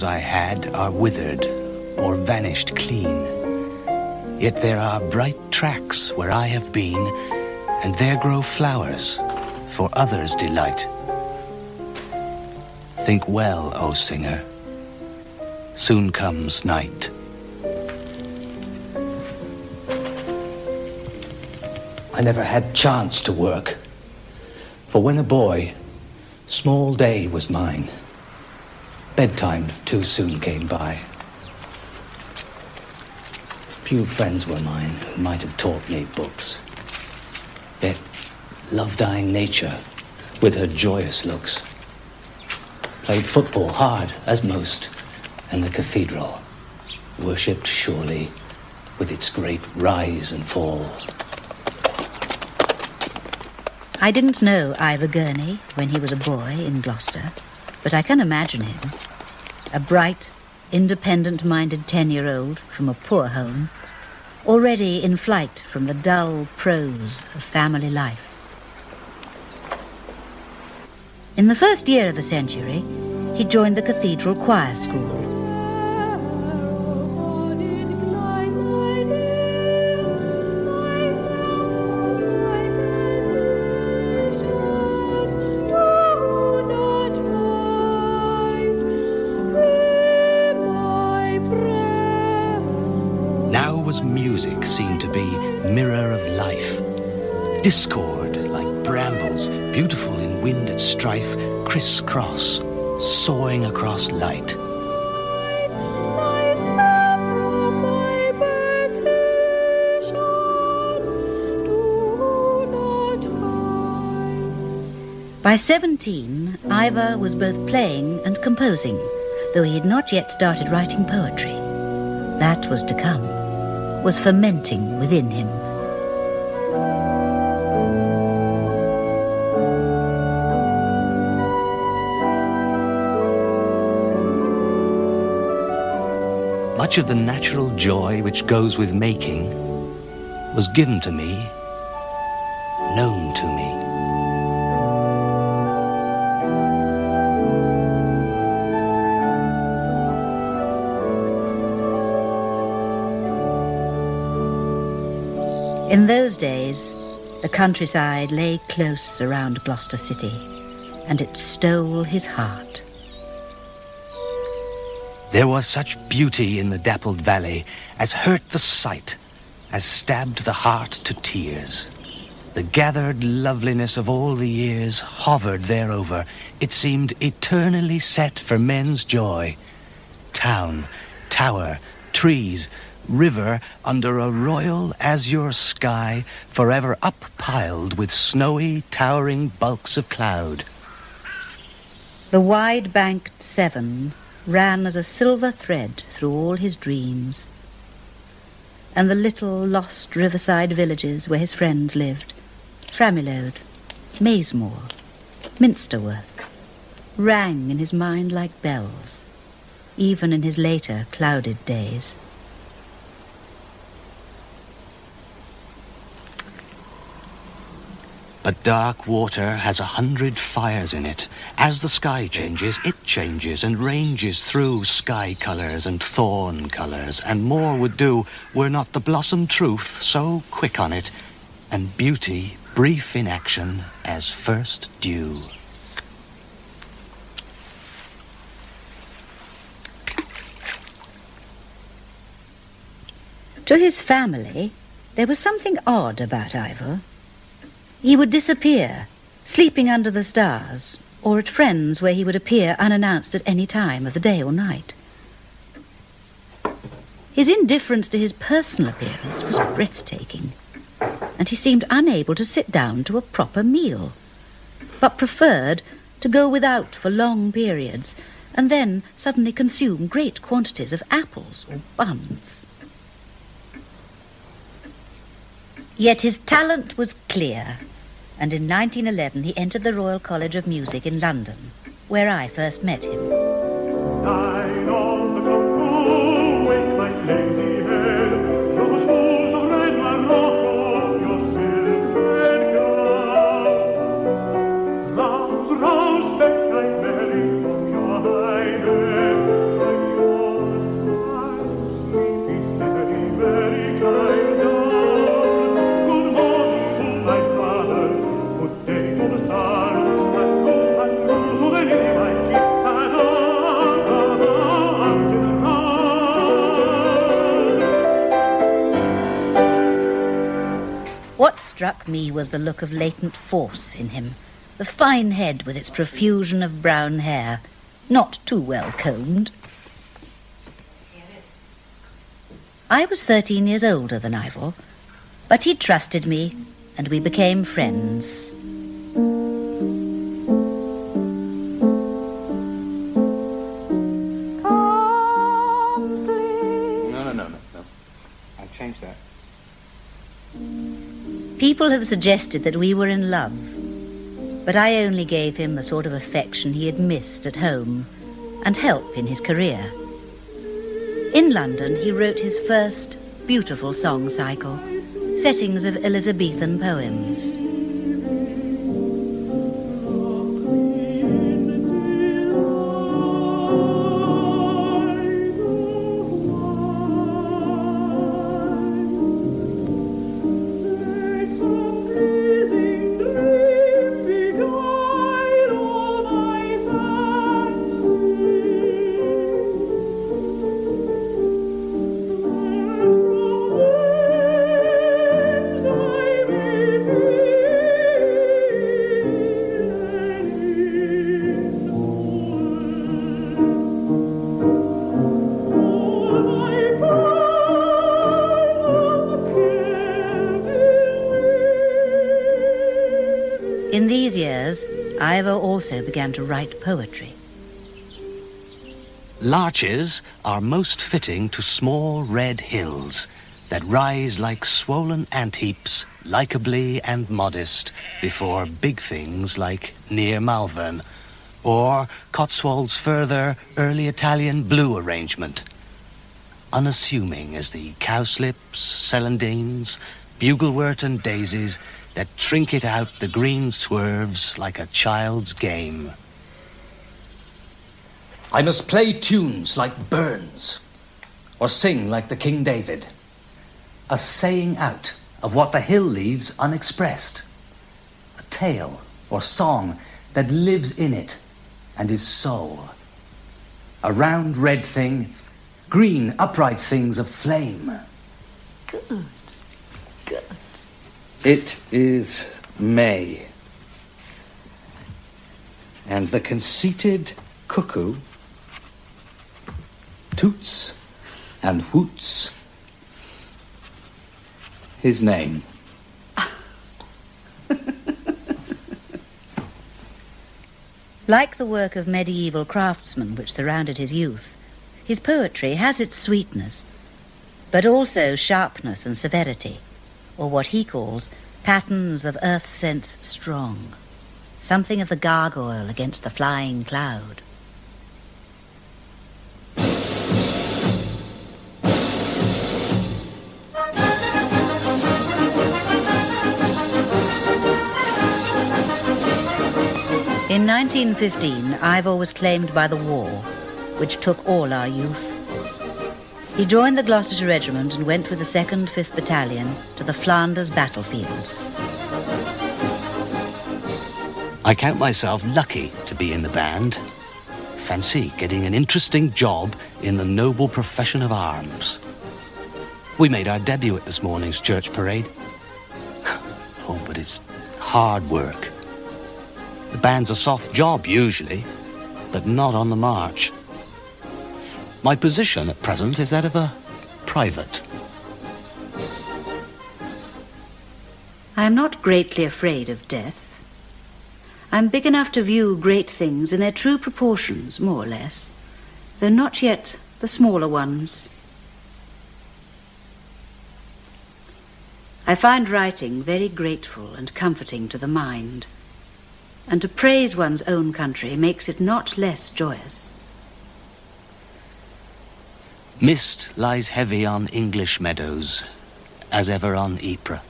those I had are withered or vanished clean. Yet there are bright tracks where I have been, and there grow flowers for others' delight. Think well, O singer, soon comes night. I never had chance to work, for when a boy, small day was mine. Bedtime too soon came by. Few friends were mine who might have taught me books. Yet loved I nature with her joyous looks. Played football hard as most, and the cathedral worshipped surely with its great rise and fall. I didn't know Ivor Gurney when he was a boy in Gloucester, but I can imagine him, a bright, independent-minded 10-year-old from a poor home, already in flight from the dull prose of family life. In the first year of the century, he joined the cathedral choir school. Music seemed to be mirror of life. Discord like brambles, beautiful in wind and strife, criss-cross, soaring across light. By 17, Ivor was both playing and composing, though he had not yet started writing poetry. That was to come, was fermenting within him. Much of the natural joy which goes with making was given to me, known to me. In those days, the countryside lay close around Gloucester City, and it stole his heart. There was such beauty in the dappled valley as hurt the sight, as stabbed the heart to tears. The gathered loveliness of all the years hovered thereover. It seemed eternally set for men's joy. Town, tower, trees, river under a royal azure sky, forever up-piled with snowy, towering bulks of cloud. The wide-banked Severn ran as a silver thread through all his dreams, and the little lost riverside villages where his friends lived, Framilode, Maysmore, Minsterwork, rang in his mind like bells, even in his later clouded days. But dark water has 100 fires in it. As the sky changes, it changes and ranges through sky colours and thorn colours, and more would do were not the blossom truth so quick on it, and beauty brief in action as first dew. To his family, there was something odd about Ivor. He would disappear, sleeping under the stars, or at friends where he would appear unannounced at any time of the day or night. His indifference to his personal appearance was breathtaking, and he seemed unable to sit down to a proper meal, but preferred to go without for long periods, and then suddenly consume great quantities of apples or buns. Yet his talent was clear, and in 1911 he entered the Royal College of Music in London, where I first met him. Nine on the clock, wake my lazy head, your shoes of red Morocco, your silk-red gown. Rouse, rouse, back thy belly from your high bed, struck me was the look of latent force in him, the fine head with its profusion of brown hair, not too well combed. I was 13 years older than Ivor, but he trusted me, and we became friends. No. I've changed that. People have suggested that we were in love, but I only gave him the sort of affection he had missed at home and help in his career. In London, he wrote his first beautiful song cycle, settings of Elizabethan poems. In these years, Ivor also began to write poetry. Larches are most fitting to small red hills that rise like swollen ant heaps, likeably and modest, before big things like near Malvern, or Cotswold's further early Italian blue arrangement, unassuming as the cowslips, celandines, buglewort and daisies that trinket out the green swerves like a child's game. I must play tunes like Burns, or sing like the King David, a saying out of what the hill leaves unexpressed, a tale or song that lives in it and is soul, a round red thing, green upright things of flame. Good. It is May, and the conceited cuckoo toots and hoots his name. Like the work of medieval craftsmen which surrounded his youth, his poetry has its sweetness, but also sharpness and severity, or what he calls patterns of earth sense strong, something of the gargoyle against the flying cloud. In 1915, Ivor was claimed by the war, which took all our youth. He joined the Gloucestershire Regiment and went with the 2nd 5th Battalion to the Flanders battlefields. I count myself lucky to be in the band. Fancy getting an interesting job in the noble profession of arms. We made our debut at this morning's church parade. Oh, but it's hard work. The band's a soft job, usually, but not on the march. My position at present is that of a private. I am not greatly afraid of death. I'm big enough to view great things in their true proportions, more or less, though not yet the smaller ones. I find writing very grateful and comforting to the mind, and to praise one's own country makes it not less joyous. Mist lies heavy on English meadows, as ever on Ypres.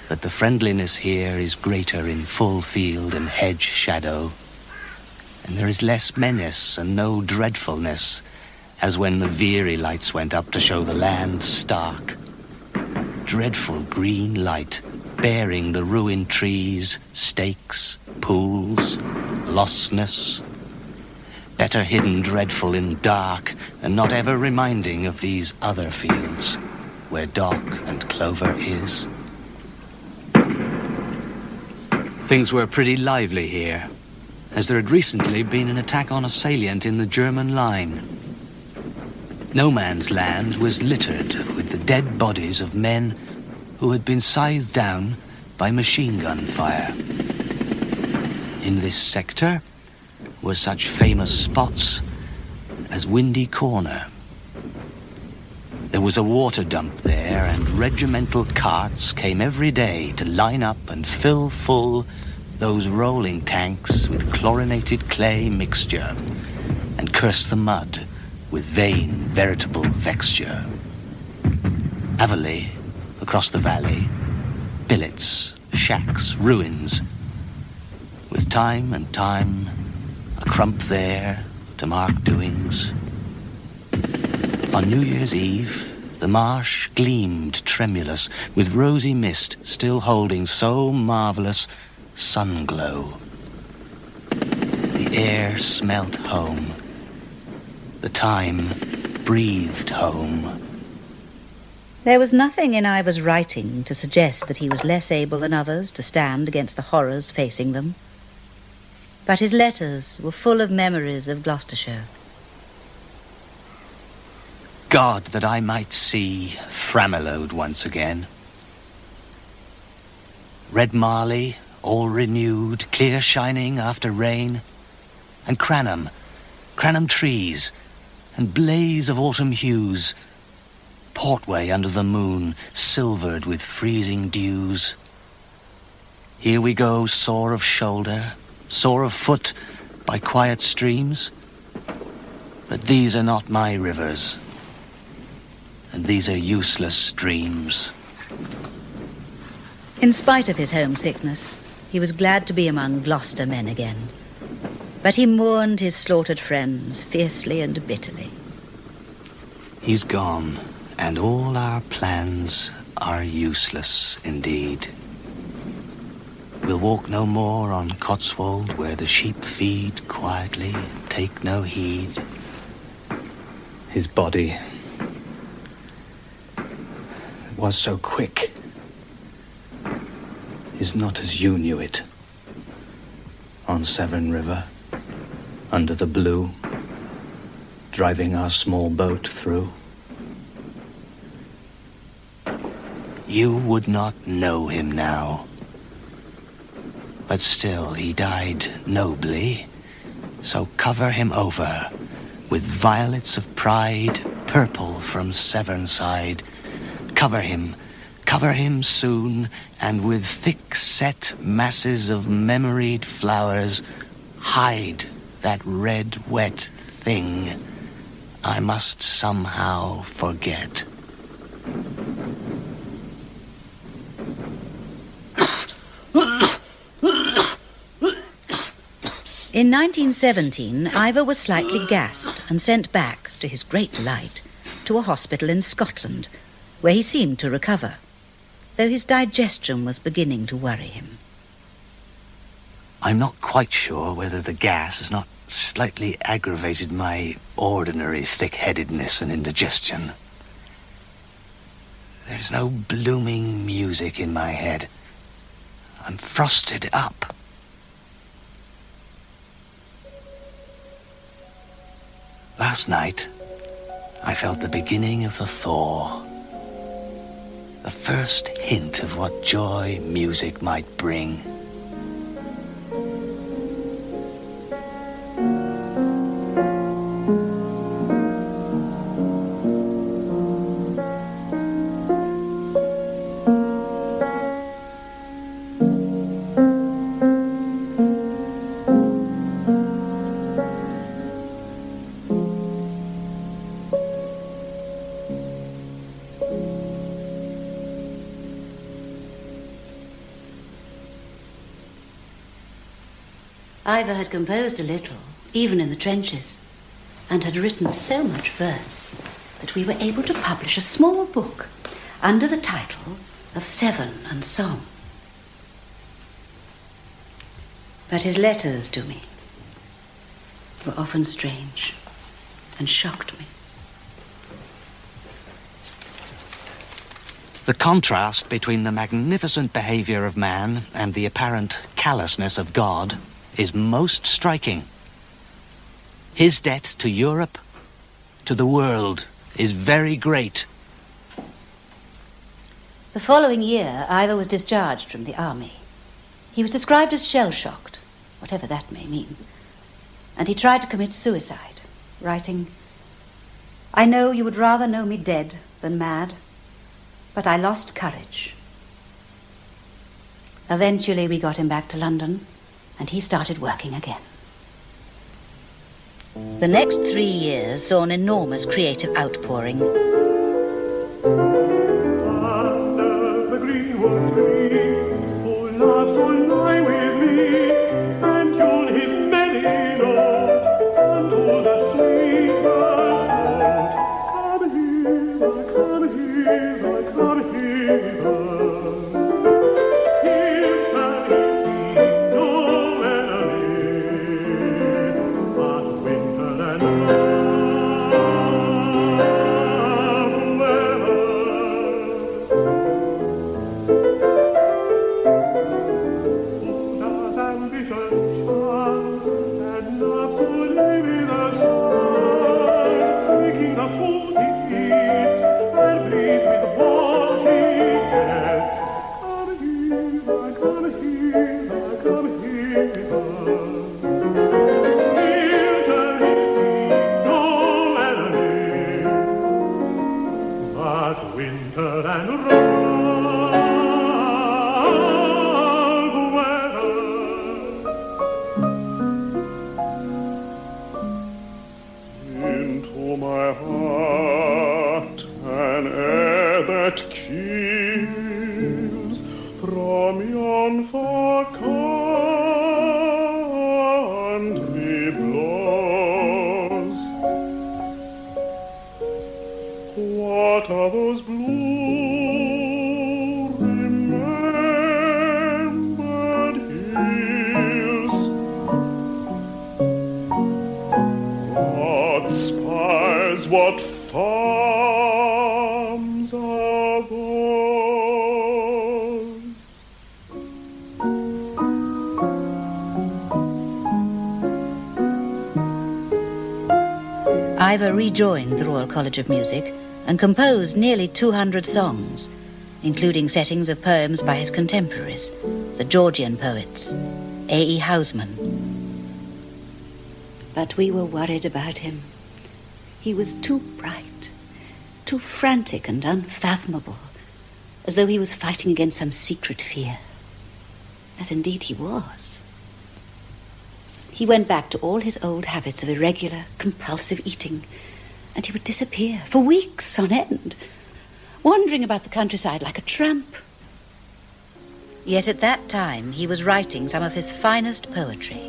But the friendliness here is greater in full field and hedge shadow, and there is less menace and no dreadfulness, as when the Veery lights went up to show the land stark. Dreadful green light, bearing the ruined trees, stakes, pools, lostness. Better hidden dreadful in dark, and not ever reminding of these other fields, where dock and clover is. Things were pretty lively here, as there had recently been an attack on a salient in the German line. No man's land was littered with the dead bodies of men who had been scythed down by machine gun fire. In this sector were such famous spots as Windy Corner. There was a water dump there, and regimental carts came every day to line up and fill full those rolling tanks with chlorinated clay mixture and curse the mud with vain, veritable vexture. Avonlea, across the valley, billets, shacks, ruins, with time and time a crump there to mark doings. On New Year's Eve, the marsh gleamed tremulous with rosy mist still holding so marvelous sun glow. The air smelt home. The time breathed home. There was nothing in Ivor's writing to suggest that he was less able than others to stand against the horrors facing them. But his letters were full of memories of Gloucestershire. God, that I might see Framelode once again. Red Marley, all renewed, clear shining after rain, and Cranham trees, and blaze of autumn hues, Portway under the moon, silvered with freezing dews. Here we go, sore of shoulder, sore of foot, by quiet streams. But these are not my rivers, and these are useless dreams. In spite of his homesickness, he was glad to be among Gloucester men again. But he mourned his slaughtered friends fiercely and bitterly. He's gone, and all our plans are useless indeed. We'll walk no more on Cotswold, where the sheep feed quietly, take no heed. His body was so quick, is not as you knew it. On Severn River, under the blue, driving our small boat through. You would not know him now, but still he died nobly, so cover him over with violets of pride, purple from Severnside. Cover him soon, and with thick-set masses of memoried flowers, hide that red, wet thing I must somehow forget. In 1917, Ivor was slightly gassed and sent back, to his great delight, to a hospital in Scotland, where he seemed to recover, though his digestion was beginning to worry him. I'm not quite sure whether the gas has not slightly aggravated my ordinary thick-headedness and indigestion. There's no blooming music in my head. I'm frosted up. Last night, I felt the beginning of the thaw. The first hint of what joy music might bring. Ivor had composed a little, even in the trenches, and had written so much verse that we were able to publish a small book under the title of Severn and Song. But his letters to me were often strange and shocked me. The contrast between the magnificent behavior of man and the apparent callousness of God is most striking. His debt to Europe, to the world, is very great. The following year, Ivor was discharged from the army. He was described as shell-shocked, whatever that may mean, and he tried to commit suicide, writing, "I know you would rather know me dead than mad, but I lost courage." Eventually we got him back to London, and he started working again. The next 3 years saw an enormous creative outpouring. Under the greenwood tree, who loves to lie with me, and tune his merry note unto the sweet bird note. Come hither, come hither, come hither. Here shall he see no enemy, but winter and love weather. Does ambition shun and loves to live in the sun, seeking the food he eats and pleased with what he gets? Come hither, come hither, come hither. Here shall he see no enemy, but winter and rough weather. Into my heart an air that kills from yon far country blows. What are those blue remembered hills? What spires, what farms are those? Ivor rejoined the Royal College of Music and composed nearly 200 songs, including settings of poems by his contemporaries, the Georgian poets, A.E. Housman. But we were worried about him. He was too bright, too frantic and unfathomable, as though he was fighting against some secret fear, as indeed he was. He went back to all his old habits of irregular, compulsive eating, and he would disappear for weeks on end, wandering about the countryside like a tramp. Yet at that time he was writing some of his finest poetry.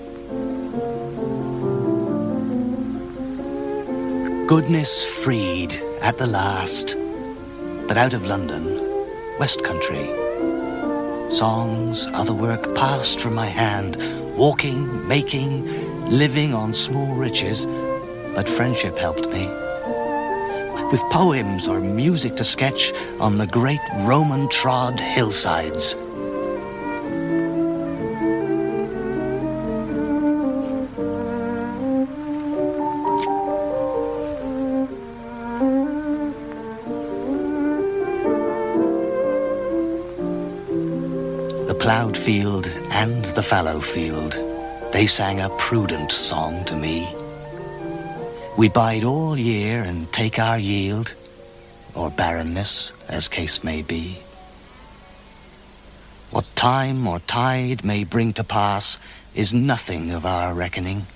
Goodness freed at the last, but out of London, West Country. Songs, other work passed from my hand, walking, making, living on small riches, but friendship helped me. With poems or music to sketch on the great Roman-trod hillsides. The ploughed field and the fallow field, they sang a prudent song to me. We bide all year and take our yield, or barrenness, as case may be. What time or tide may bring to pass is nothing of our reckoning.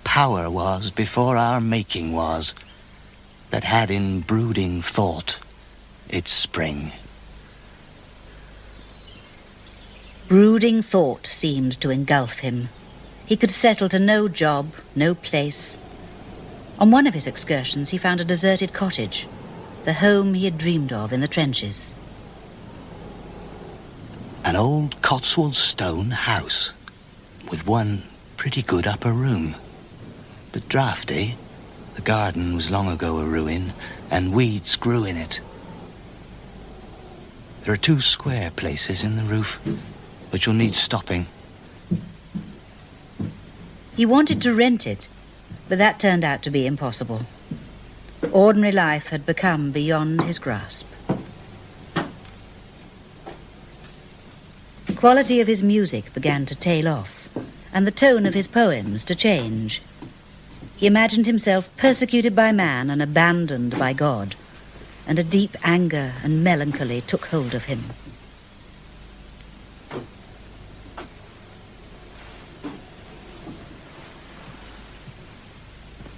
Power was before our making was, that had in brooding thought its spring. Brooding thought seemed to engulf him. He could settle to no job, no place. On one of his excursions, he found a deserted cottage, the home he had dreamed of in the trenches. An old Cotswold stone house, with one pretty good upper room, but draughty. The garden was long ago a ruin, and weeds grew in it. There are 2 square places in the roof, which will need stopping. He wanted to rent it, but that turned out to be impossible. Ordinary life had become beyond his grasp. The quality of his music began to tail off, and the tone of his poems to change. He imagined himself persecuted by man and abandoned by God, and a deep anger and melancholy took hold of him.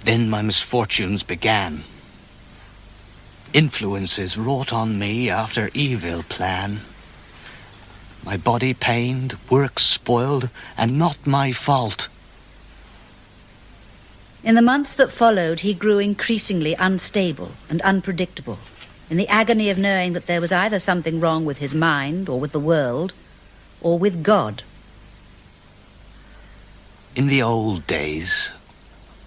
Then my misfortunes began. Influences wrought on me after evil plan. My body pained, work spoiled, and not my fault. In the months that followed, he grew increasingly unstable and unpredictable, in the agony of knowing that there was either something wrong with his mind, or with the world, or with God. In the old days,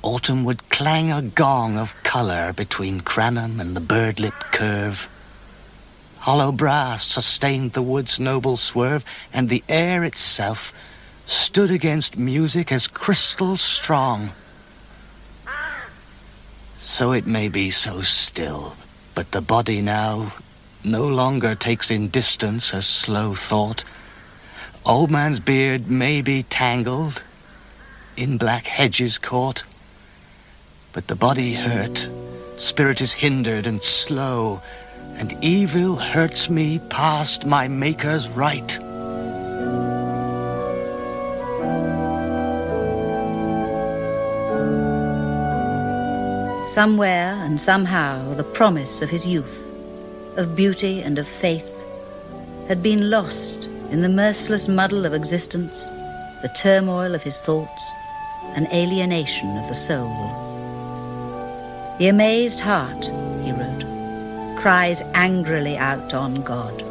autumn would clang a gong of colour between Cranham and the bird-lip curve. Hollow brass sustained the wood's noble swerve, and the air itself stood against music as crystal strong. So it may be so still, but the body now no longer takes in distance a slow thought. Old man's beard may be tangled, in black hedges caught, but the body hurt, spirit is hindered and slow, and evil hurts me past my Maker's right. Somewhere and somehow the promise of his youth, of beauty and of faith, had been lost in the merciless muddle of existence, the turmoil of his thoughts, and alienation of the soul. The amazed heart, he wrote, cries angrily out on God.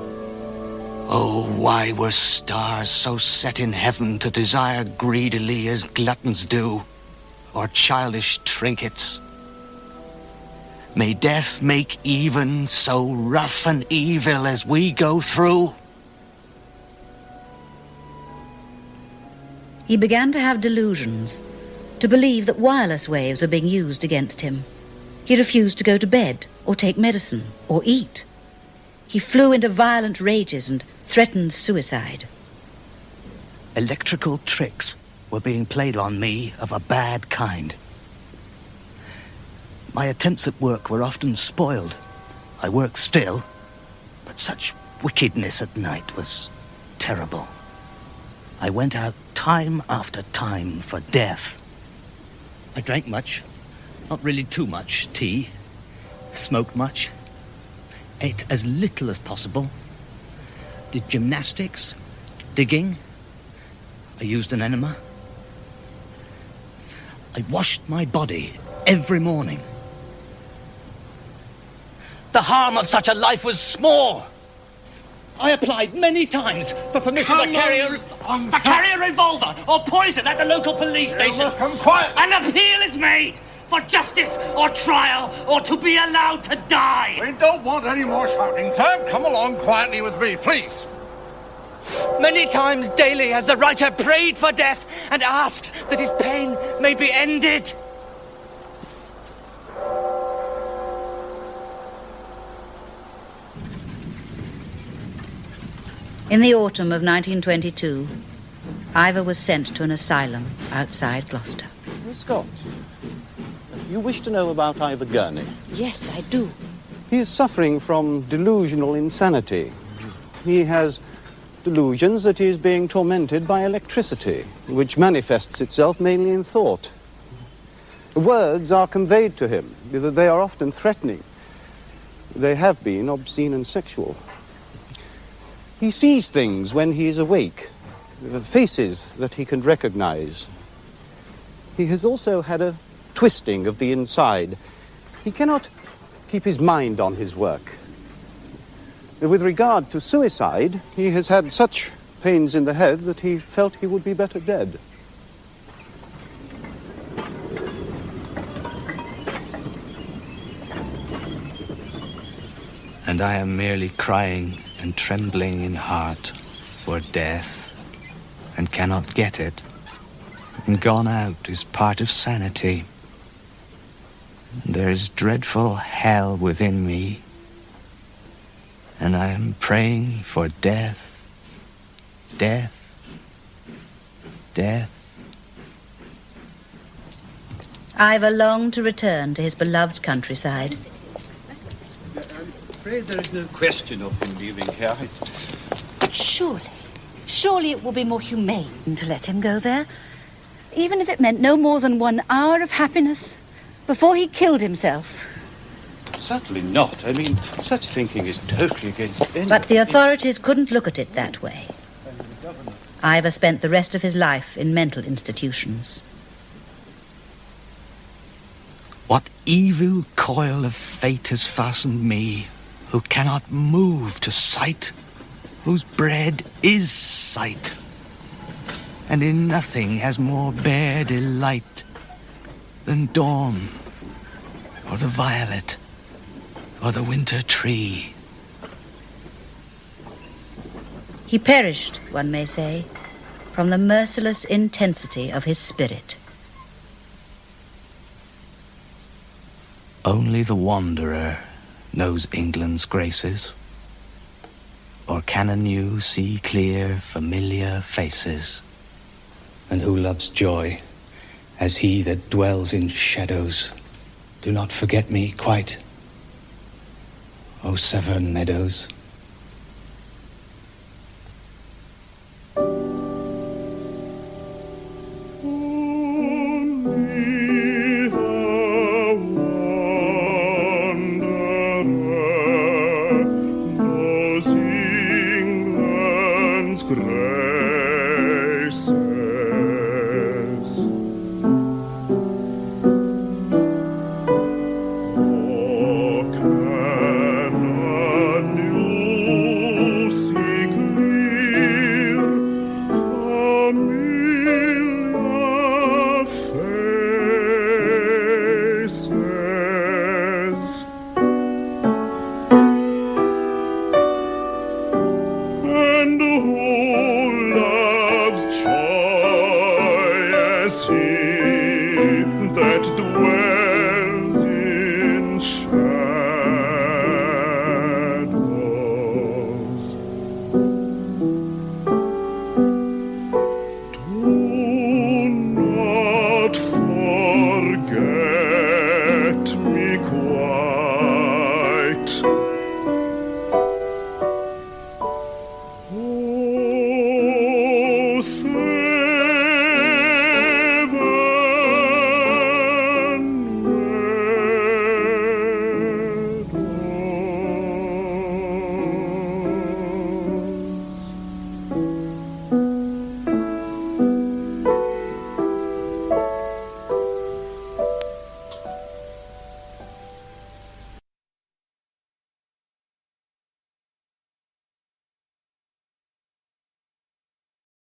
Oh, why were stars so set in heaven to desire greedily as gluttons do, or childish trinkets? May death make even so rough and evil as we go through? He began to have delusions, to believe that wireless waves were being used against him. He refused to go to bed, or take medicine, or eat. He flew into violent rages and threatened suicide. Electrical tricks were being played on me of a bad kind. My attempts at work were often spoiled. I worked still, but such wickedness at night was terrible. I went out time after time for death. I drank much, not really too much tea, smoked much, ate as little as possible, did gymnastics, digging. I used an enema. I washed my body every morning. The harm of such a life was small. I applied many times for permission to carry a revolver or poison at the local police station. Come quiet. An appeal is made for justice or trial or to be allowed to die. We don't want any more shouting, sir. Come along quietly with me, please. Many times daily has the writer prayed for death and asks that his pain may be ended. In the autumn of 1922, Ivor was sent to an asylum outside Gloucester. Miss Scott, you wish to know about Ivor Gurney? Yes, I do. He is suffering from delusional insanity. He has delusions that he is being tormented by electricity, which manifests itself mainly in thought. The words are conveyed to him. They are often threatening. They have been obscene and sexual. He sees things when he is awake, faces that he can recognize. He has also had a twisting of the inside. He cannot keep his mind on his work. With regard to suicide, he has had such pains in the head that he felt he would be better dead. And I am merely crying and trembling in heart for death, and cannot get it, and gone out is part of sanity. There's dreadful hell within me, and I am praying for death, death, death. Ivor longed to return to his beloved countryside. I'm afraid there is no question of him leaving here. Surely it will be more humane to let him go there, even if it meant no more than 1 hour of happiness before he killed himself. Certainly not. I mean, such thinking is totally against any... But the authorities couldn't look at it that way. Ivor spent the rest of his life in mental institutions. What evil coil of fate has fastened me, who cannot move to sight, whose bread is sight, and in nothing has more bare delight than dawn, or the violet, or the winter tree. He perished, one may say, from the merciless intensity of his spirit. Only the wanderer knows England's graces, or can anew see clear, familiar faces, and who loves joy, as he that dwells in shadows. Do not forget me quite, O Severn meadows.